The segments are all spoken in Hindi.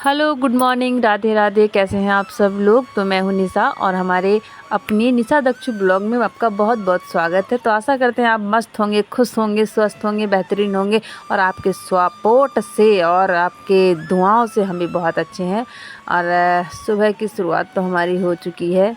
Hello, good morning, Radhe Radhe. कैसे हैं आप सब लोग। तो मैं हूं निशा और हमारे अपनी निशा दक्षु ब्लॉग में आपका बहुत बहुत स्वागत है। तो आशा करते हैं आप मस्त होंगे, खुश होंगे, स्वस्थ होंगे, बेहतरीन होंगे और आपके सपोर्ट से और आपके दुआओं से हम भी बहुत अच्छे हैं। और सुबह की शुरुआत तो हमारी हो चुकी है।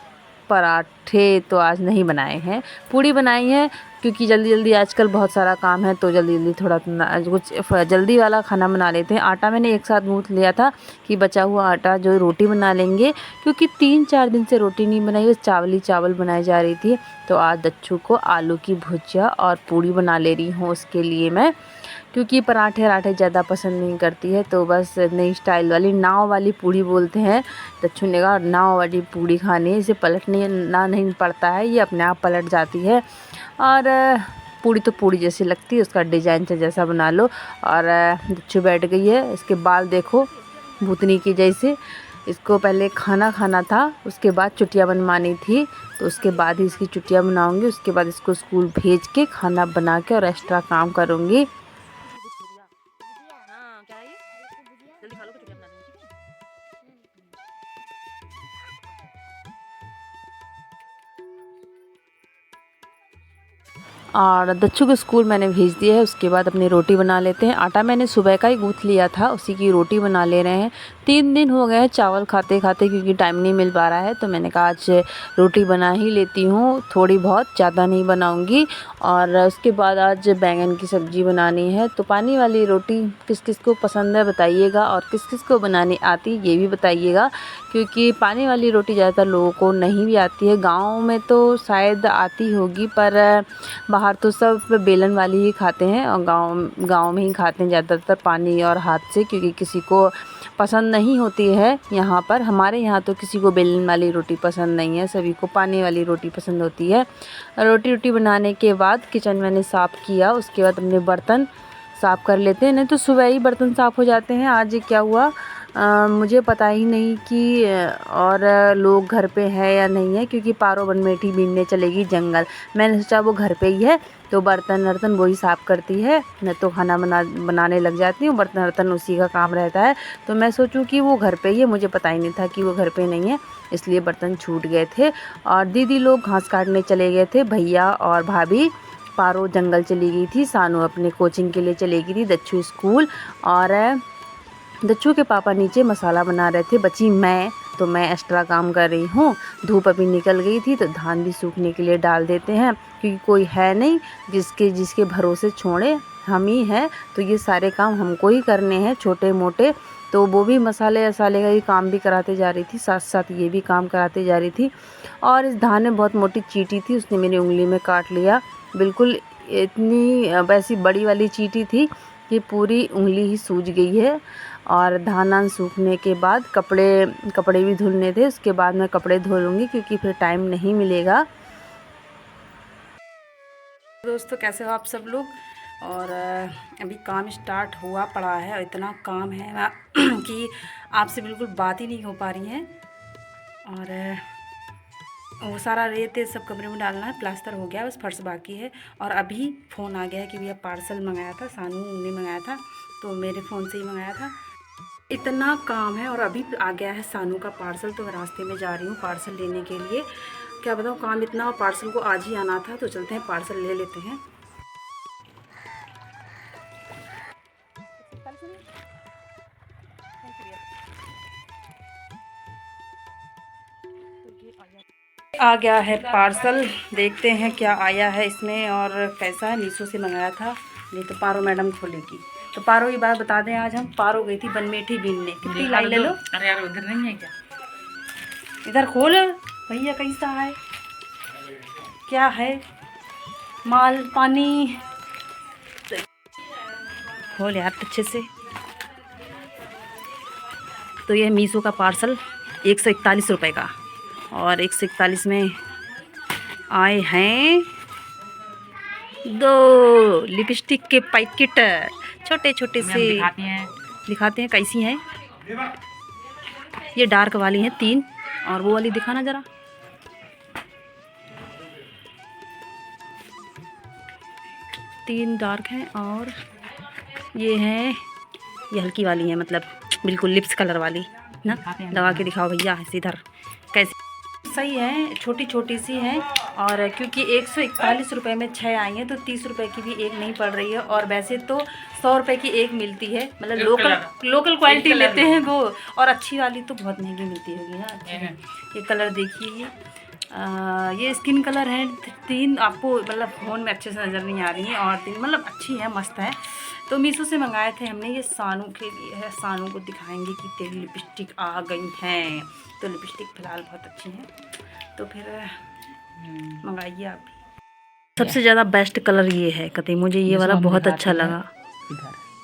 पराठे तो आज नहीं बनाए हैं, पूड़ी बनाई है क्योंकि जल्दी जल्दी आजकल बहुत सारा काम है, तो जल्दी जल्दी थोड़ा कुछ जल्दी वाला खाना बना लेते हैं। आटा मैंने एक साथ गूँथ लिया था कि बचा हुआ आटा जो रोटी बना लेंगे, क्योंकि 3-4 दिन से रोटी नहीं बनाई, बस चावल ही चावल बनाई जा रही थी। तो आज दच्चू को आलू की भुजिया और पूड़ी बना ले रही हूँ उसके लिए मैं, क्योंकि पराठे वराठे ज़्यादा पसंद नहीं करती है। तो बस नई स्टाइल वाली नाव वाली पूड़ी बोलते हैं। दच्चू ने कहा नाव वाली पूड़ी खानी है, इसे पलटने ना नहीं पड़ता है, ये अपने आप पलट जाती है। और पूड़ी तो पूड़ी जैसी लगती है, उसका डिज़ाइन से जैसा बना लो। और दच्चू बैठ गई है, इसके बाल देखो भूतनी की जैसे। इसको पहले खाना खाना था, उसके बाद चुटिया बनवानी थी, तो उसके बाद ही इसकी चुटिया बनाऊंगी। उसके बाद इसको स्कूल भेज के खाना बना के और एक्स्ट्रा काम करूंगी। और दच्चू को स्कूल मैंने भेज दिया है। उसके बाद अपनी रोटी बना लेते हैं। आटा मैंने सुबह का ही गूँथ लिया था, उसी की रोटी बना ले रहे हैं। 3 दिन हो गए हैं चावल खाते खाते, क्योंकि टाइम नहीं मिल पा रहा है। तो मैंने कहा आज रोटी बना ही लेती हूँ, थोड़ी बहुत, ज़्यादा नहीं बनाऊँगी। और उसके बाद आज बैंगन की सब्ज़ी बनानी है। तो पानी वाली रोटी किस किस को पसंद है बताइएगा, और किस किस को बनानी आती ये भी बताइएगा, क्योंकि पानी वाली रोटी ज़्यादातर लोगों को नहीं भी आती है। गाँव में तो शायद आती होगी, पर बाहर तो सब बेलन वाली ही खाते हैं, और गाँव में ही खाते हैं ज़्यादातर पानी और हाथ से, क्योंकि किसी को पसंद नहीं होती है। यहाँ पर हमारे यहाँ तो किसी को बेलन वाली रोटी पसंद नहीं है, सभी को पानी वाली रोटी पसंद होती है। रोटी बनाने के बाद किचन मैंने साफ़ किया, उसके बाद अपने बर्तन साफ़ कर लेते हैं। नहीं तो सुबह ही बर्तन साफ़ हो जाते हैं। आज क्या हुआ मुझे पता ही नहीं कि और लोग घर पे है या नहीं है, क्योंकि पारो बनमेटी बीनने चलेगी जंगल। मैंने सोचा वो घर पे ही है, तो बर्तन वर्तन वही साफ़ करती है। मैं तो खाना बनाने लग जाती हूँ, बर्तन वर्तन उसी का काम रहता है। तो मैं सोचूं कि वो घर पे ही है, मुझे पता ही नहीं था कि वो घर पे नहीं है, इसलिए बर्तन छूट गए थे। और दीदी लोग घास काटने चले गए थे, भैया और भाभी। पारो जंगल चली गई थी, सानू अपने कोचिंग के लिए चली गई थी, दच्चू स्कूल। और दच्चू के पापा नीचे मसाला बना रहे थे, बची मैं, तो मैं एक्स्ट्रा काम कर रही हूँ। धूप अभी निकल गई थी, तो धान भी सूखने के लिए डाल देते हैं, क्योंकि कोई है नहीं जिसके भरोसे छोड़े, हम ही हैं। तो ये सारे काम हमको ही करने हैं, छोटे मोटे। तो वो भी मसाले वसाले का ही काम भी कराते जा रही थी, साथ साथ ये भी काम कराते जा रही थी। और इस धान में बहुत मोटी चींटी थी, उसने मेरी उंगली में काट लिया। बिल्कुल इतनी वैसी बड़ी वाली चींटी थी कि पूरी उंगली ही सूज गई है। और धान सूखने के बाद कपड़े भी धुलने थे, उसके बाद मैं कपड़े धो लूँगी, क्योंकि फिर टाइम नहीं मिलेगा। दोस्तों कैसे हो आप सब लोग। और अभी काम स्टार्ट हुआ पड़ा है, और इतना काम है कि आपसे बिल्कुल बात ही नहीं हो पा रही है। और वो सारा रेत सब कमरे में डालना है, प्लास्टर हो गया, बस फर्श बाकी है। और अभी फ़ोन आ गया है कि भैया पार्सल मंगाया था, सानू ने मंगाया था, तो मेरे फ़ोन से ही मंगाया था। इतना काम है, और अभी आ गया है सानू का पार्सल, तो मैं रास्ते में जा रही हूँ पार्सल लेने के लिए। क्या बताऊँ, काम इतना, और पार्सल को आज ही आना था, तो चलते हैं पार्सल ले लेते हैं। आ गया है पार्सल, देखते हैं क्या आया है इसमें और कैसा है। मीशो से मंगाया था, नहीं तो पारो मैडम खोलेगी। तो पारो की बात बता दें, आज हम पारो गई थी बनमेटी बीनने। कितनी लाई ले लो। अरे यार उधर नहीं है क्या, इधर खोल भैया, कैसा है, क्या है माल पानी, खोल यार अच्छे से। तो ये मीशो का पार्सल 141 रुपये का, और 141 में आए हैं 2 लिपस्टिक के पैकेट, छोटे छोटे से। दिखाते हैं कैसी हैं। ये डार्क वाली हैं 3, और वो वाली दिखाना ज़रा। तीन डार्क हैं, और ये हैं, ये हल्की वाली हैं, मतलब बिल्कुल लिप्स कलर वाली ना, लगा के दिखाओ भैया इधर कैसी। सही है, छोटी छोटी सी है, और क्योंकि 141 रुपये में 6 आई हैं तो 30 रुपये की भी एक नहीं पड़ रही है। और वैसे तो 100 रुपये की एक मिलती है, मतलब लोकल क्वालिटी लेते हैं वो, और अच्छी वाली तो बहुत महंगी मिलती होगी ना। अच्छा ये कलर देखिए, ये स्किन कलर है। 3 आपको मतलब फ़ोन में अच्छे से नज़र नहीं आ रही हैं, और 3 मतलब अच्छी है, मस्त है। तो मीशो से मंगाए थे हमने, ये सानू के लिए है। सानू को दिखाएंगे कि तेरी लिपस्टिक आ गई हैं। तो लिपस्टिक फ़िलहाल बहुत अच्छी है, तो फिर मंगाइए आप भी। सबसे ज़्यादा बेस्ट कलर ये है कतई, मुझे ये वाला बहुत अच्छा लगा।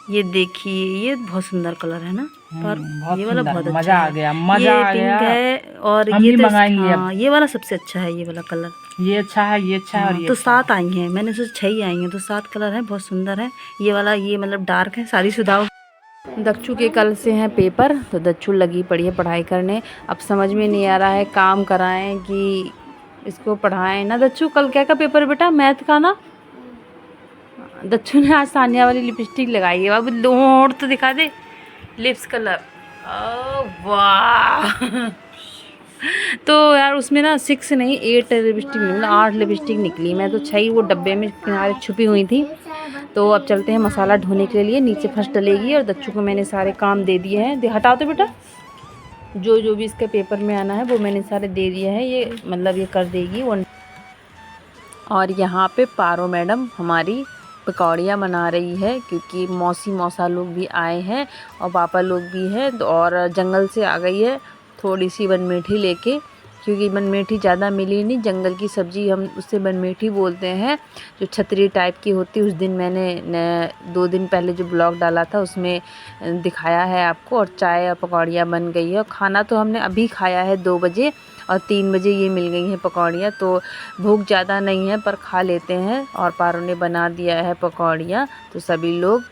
ये देखिए, ये बहुत सुंदर कलर है ना, पर ये वाला बहुत अच्छा मजा आ गया, मजा आ गया। पिंक है, और ये तो हाँ, ये वाला सबसे अच्छा है, ये वाला कलर ये अच्छा है, ये अच्छा है। और ये तो 7 आई हैं, मैंने सोचा 6 ही आई हैं, तो 7 कलर हैं, बहुत सुंदर है। ये वाला ये मतलब डार्क है, शादीशुदा। दच्चू के कल से हैं पेपर, तो दच्चू लगी पड़ी है पढ़ाई करने। अब समझ में नहीं आ रहा है काम कराएं कि इसको पढ़ाएं ना। दच्चू कल क्या का पेपर है बेटा, मैथ का ना। दच्चू ने आज सानिया वाली लिपस्टिक लगाई है, अब लोड तो दिखा दे, लिप्स कलर। वाह तो यार उसमें ना 6 नहीं 8 लिपस्टिक, मतलब 8 लिपस्टिक निकली। मैं तो 6 ही वो डब्बे में किनारे छुपी हुई थी। तो अब चलते हैं मसाला ढोने के लिए, नीचे फर्स्ट डलेगी। और दच्चू को मैंने सारे काम दे दिए हैं, हटाओ तो बेटा, जो भी इसके पेपर में आना है वो मैंने सारे दे दिए हैं, ये मतलब ये कर देगी वो। और यहाँ पे पारो मैडम हमारी पकौड़ियाँ बना रही है, क्योंकि मौसी मौसा लोग भी आए हैं और पापा लोग भी हैं, और जंगल से आ गई है थोड़ी सी बनमेठी लेके, क्योंकि बनमेठी ज़्यादा मिली नहीं। जंगल की सब्ज़ी हम उससे बनमेठी बोलते हैं, जो छतरी टाइप की होती है। उस दिन मैंने 2 दिन पहले जो ब्लॉग डाला था उसमें दिखाया है आपको। और चाय और पकौड़ियाँ बन गई है, और खाना तो हमने अभी खाया है 2 बजे, और 3 बजे ये मिल गई हैं पकौड़ियाँ। तो भूख ज़्यादा नहीं है, पर खा लेते हैं। और पारो ने बना दिया है पकौड़ियाँ, तो सभी लोग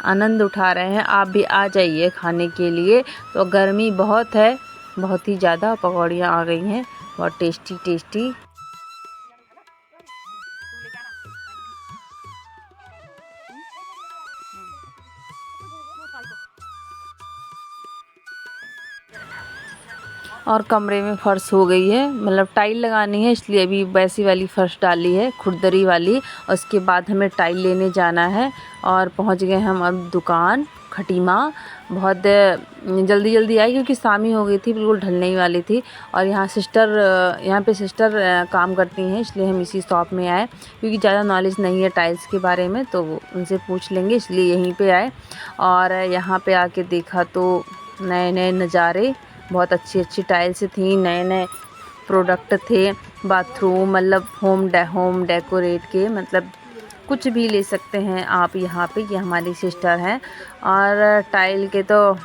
आनंद उठा रहे हैं। आप भी आ जाइए खाने के लिए। तो गर्मी बहुत है, बहुत ही ज़्यादा। पकौड़ियाँ आ गई हैं, बहुत टेस्टी टेस्टी। और कमरे में फ़र्श हो गई है, मतलब टाइल लगानी है, इसलिए अभी वैसी वाली फ़र्श डाली है, खुरदरी वाली। और उसके बाद हमें टाइल लेने जाना है। और पहुंच गए हम अब दुकान खटीमा। बहुत जल्दी जल्दी आई, क्योंकि शामी हो गई थी, बिल्कुल ढलने ही वाली थी। और यहाँ पे सिस्टर काम करती हैं, इसलिए हम इसी शॉप में आए, क्योंकि ज़्यादा नॉलेज नहीं है टाइल्स के बारे में, तो उनसे पूछ लेंगे, इसलिए यहीं पे आए। और यहाँ पे आके देखा तो नए नए नज़ारे, बहुत अच्छी अच्छी टाइल्स थी, नए नए प्रोडक्ट थे। बाथरूम मतलब होम डेकोरेट के, मतलब कुछ भी ले सकते हैं आप यहाँ पे। ये हमारी सिस्टर हैं। और टाइल के तो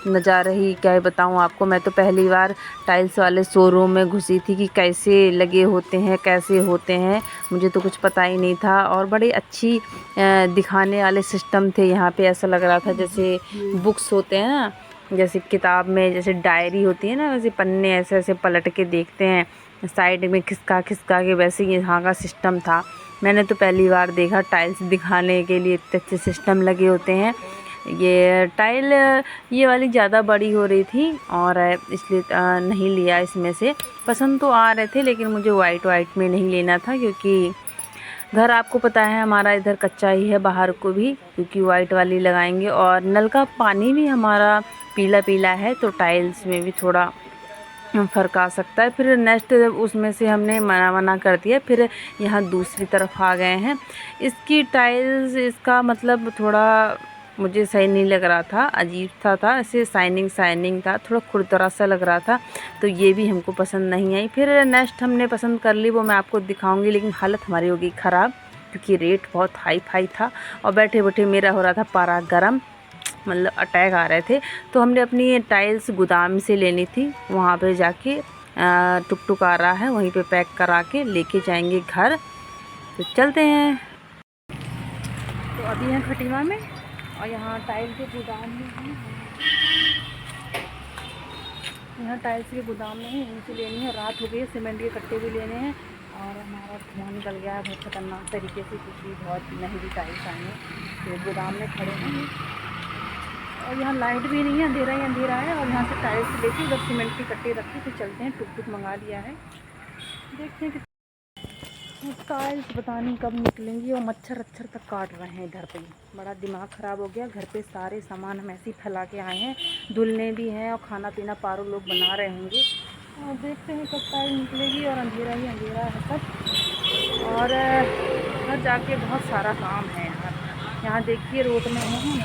नज़ारे ही क्या बताऊँ आपको। मैं तो पहली बार टाइल्स वाले शोरूम में घुसी थी कि कैसे लगे होते हैं, कैसे होते हैं, मुझे तो कुछ पता ही नहीं था। और बड़ी अच्छी दिखाने वाले सिस्टम थे यहाँ पे। ऐसा लग रहा था जैसे बुक्स होते हैं ना, जैसे किताब में जैसे डायरी होती है ना, वैसे पन्ने ऐसे ऐसे पलट के देखते हैं साइड में खिसका खिसका के, वैसे यहाँ का सिस्टम था। मैंने तो पहली बार देखा टाइल्स दिखाने के लिए इतने अच्छे सिस्टम लगे होते हैं। ये टाइल ये वाली ज़्यादा बड़ी हो रही थी, और इसलिए नहीं लिया। इसमें से पसंद तो आ रहे थे, लेकिन मुझे वाइट में नहीं लेना था, क्योंकि घर आपको पता है हमारा इधर कच्चा ही है, बाहर को भी, क्योंकि वाइट वाली लगाएंगे। और नल का पानी भी हमारा पीला पीला है, तो टाइल्स में भी थोड़ा फ़र्क आ सकता है। फिर नेक्स्ट उसमें से हमने मना कर दिया, फिर यहाँ दूसरी तरफ आ गए हैं। इसकी टाइल्स, इसका मतलब थोड़ा मुझे सही नहीं लग रहा था, अजीब सा था, ऐसे शाइनिंग था, थोड़ा खुरदरा सा लग रहा था, तो ये भी हमको पसंद नहीं आई। फिर नेक्स्ट हमने पसंद कर ली, वो मैं आपको दिखाऊंगी। लेकिन हालत हमारी हो गई ख़राब, क्योंकि रेट बहुत हाई फाई था, और बैठे बैठे मेरा हो रहा था पारा गर्म, मतलब अटैक आ रहे थे। तो हमने अपनी टाइल्स गोदाम से लेनी थी, वहाँ पे जाके टुक आ रहा है, वहीं पे पैक करा के लेके जाएंगे घर। तो चलते हैं। तो अभी हैं खटीमा में, और यहाँ टाइल्स के गोदाम में हैं, यहाँ टाइल्स के गोदाम में है, इनसे लेनी है। रात हो गई है, सीमेंट के कट्टे भी लेने हैं। और हमारा धुआं निकल गया है बहुत खतरनाक तरीके से, क्योंकि बहुत महंगी टाइल्स आई हैं। तो गोदाम में खड़े हैं, और यहाँ लाइट भी नहीं है, अंधेरा ही अंधेरा है। और यहाँ से टाइल्स लेके उधर सीमेंट की कट्टे रखी, तो चलते हैं। टुक टुक मंगा लिया है, देखते हैं कि टाइल्स पता नहीं कब निकलेंगी। और मच्छर अच्छर तक काट रहे हैं इधर पे। बड़ा दिमाग ख़राब हो गया। घर पे सारे सामान हम ऐसे ही फैला के आए हैं, धुलने भी हैं और खाना पीना पारो लोग बना रहे होंगे। और देखते हैं कब टाइल निकलेगी। और अंधेरा ही अंधेरा है सब। और घर जाके बहुत सारा काम है यार। यहाँ देखिए रोड में हूँ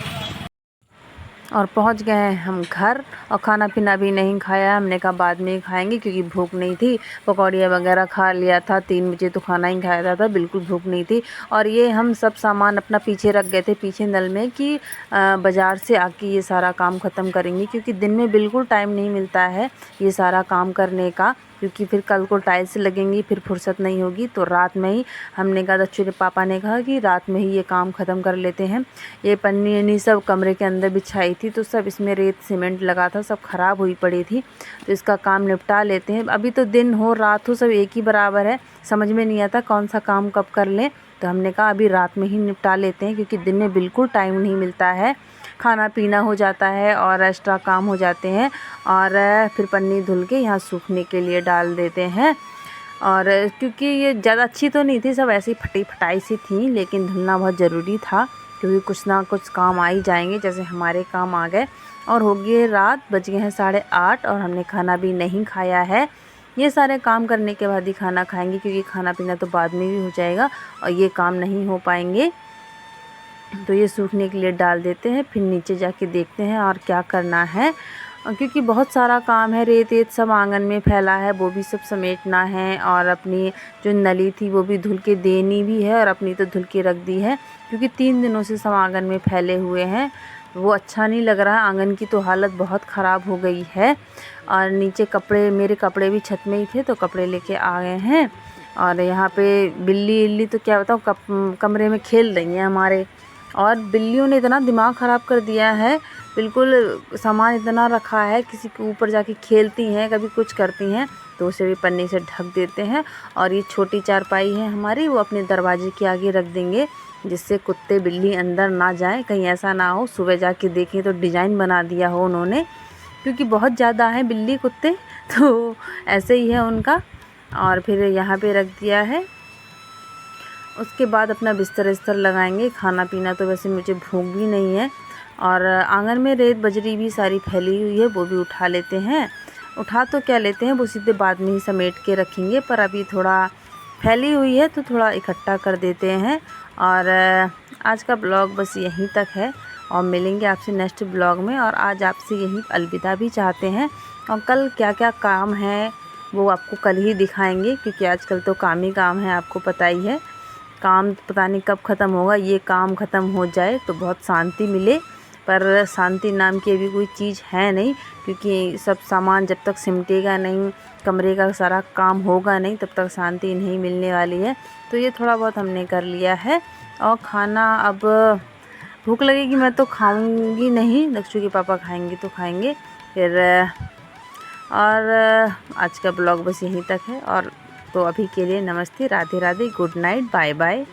और पहुँच गए हैं हम घर। और खाना पीना भी नहीं खाया, हमने कहा बाद में ही खाएंगे क्योंकि भूख नहीं थी। पकौड़ियाँ वगैरह खा लिया था, 3 बजे तो खाना ही खाया था, बिल्कुल भूख नहीं थी। और ये हम सब सामान अपना पीछे रख गए थे पीछे नल में कि बाज़ार से आके ये सारा काम ख़त्म करेंगे, क्योंकि दिन में बिल्कुल टाइम नहीं मिलता है ये सारा काम करने का, क्योंकि फिर कल को टाइल्स लगेंगी, फिर फुर्सत नहीं होगी। तो रात में ही हमने कहा, दच्चू के पापा ने कहा कि रात में ही ये काम ख़त्म कर लेते हैं। ये पन्नी वन्नी सब कमरे के अंदर बिछाई थी, तो सब इसमें रेत सीमेंट लगा था, सब ख़राब हुई पड़ी थी, तो इसका काम निपटा लेते हैं। अभी तो दिन हो रात हो सब एक ही बराबर है, समझ में नहीं आता कौन सा काम कब कर लें। तो हमने कहा अभी रात में ही निपटा लेते हैं, क्योंकि दिन में बिल्कुल टाइम नहीं मिलता है। खाना पीना हो जाता है और एक्स्ट्रा काम हो जाते हैं। और फिर पन्नी धुल के यहाँ सूखने के लिए डाल देते हैं। और क्योंकि ये ज़्यादा अच्छी तो नहीं थी, सब ऐसी फटी फटाई सी थी, लेकिन धुलना बहुत ज़रूरी था, क्योंकि कुछ ना कुछ काम आ ही जाएंगे, जैसे हमारे काम आ गए। और हो गई रात, बज गए हैं 8:30 और हमने खाना भी नहीं खाया है। ये सारे काम करने के बाद ही खाना खाएंगे, क्योंकि खाना पीना तो बाद में भी हो जाएगा और ये काम नहीं हो पाएंगे। तो ये सूखने के लिए डाल देते हैं, फिर नीचे जाके देखते हैं और क्या करना है, क्योंकि बहुत सारा काम है। रेत सब आंगन में फैला है, वो भी सब समेटना है। और अपनी जो नली थी वो भी धुल के देनी भी है, और अपनी तो धुल के रख दी है, क्योंकि 3 दिनों से सब आंगन में फैले हुए हैं। वो अच्छा नहीं लग रहा है, आंगन की तो हालत बहुत ख़राब हो गई है। और नीचे कपड़े, मेरे कपड़े भी छत में ही थे, तो कपड़े लेके आ गए हैं। और यहाँ पे बिल्ली तो क्या बताऊँ, कमरे में खेल रही हैं हमारे। और बिल्लियों ने इतना दिमाग ख़राब कर दिया है, बिल्कुल सामान इतना रखा है, किसी के ऊपर जाके खेलती हैं, कभी कुछ करती हैं, तो उसे भी पन्नी से ढक देते हैं। और ये छोटी चारपाई है हमारी, वो अपने दरवाजे के आगे रख देंगे, जिससे कुत्ते बिल्ली अंदर ना जाए। कहीं ऐसा ना हो सुबह जाके देखें तो डिज़ाइन बना दिया हो उन्होंने, क्योंकि बहुत ज़्यादा हैं बिल्ली कुत्ते, तो ऐसे ही है उनका। और फिर यहाँ पे रख दिया है। उसके बाद अपना बिस्तर लगाएंगे। खाना पीना तो वैसे मुझे भूख भी नहीं है। और आंगन में रेत बजरी भी सारी फैली हुई है, वो भी उठा लेते हैं। उठा तो क्या लेते हैं, वो सीधे बाद में ही समेट के रखेंगे, पर अभी थोड़ा फैली हुई है तो थोड़ा इकट्ठा कर देते हैं। और आज का ब्लॉग बस यहीं तक है, और मिलेंगे आपसे नेक्स्ट ब्लॉग में। और आज आपसे यहीं अलविदा भी चाहते हैं। और कल क्या क्या काम है वो आपको कल ही दिखाएंगे, क्योंकि आजकल तो काम ही काम है, आपको पता ही है। काम पता नहीं कब ख़त्म होगा, ये काम ख़त्म हो जाए तो बहुत शांति मिले, पर शांति नाम की अभी कोई चीज़ है नहीं, क्योंकि सब सामान जब तक सिमटेगा नहीं, कमरे का सारा काम होगा नहीं, तब तक शांति नहीं मिलने वाली है। तो ये थोड़ा बहुत हमने कर लिया है। और खाना अब भूख लगेगी, मैं तो खाऊंगी नहीं, दक्षु के पापा खाएंगे तो खाएंगे फिर। और आज का ब्लॉग बस यहीं तक है। और तो अभी के लिए नमस्ते, Radhe Radhe, good night, bye bye.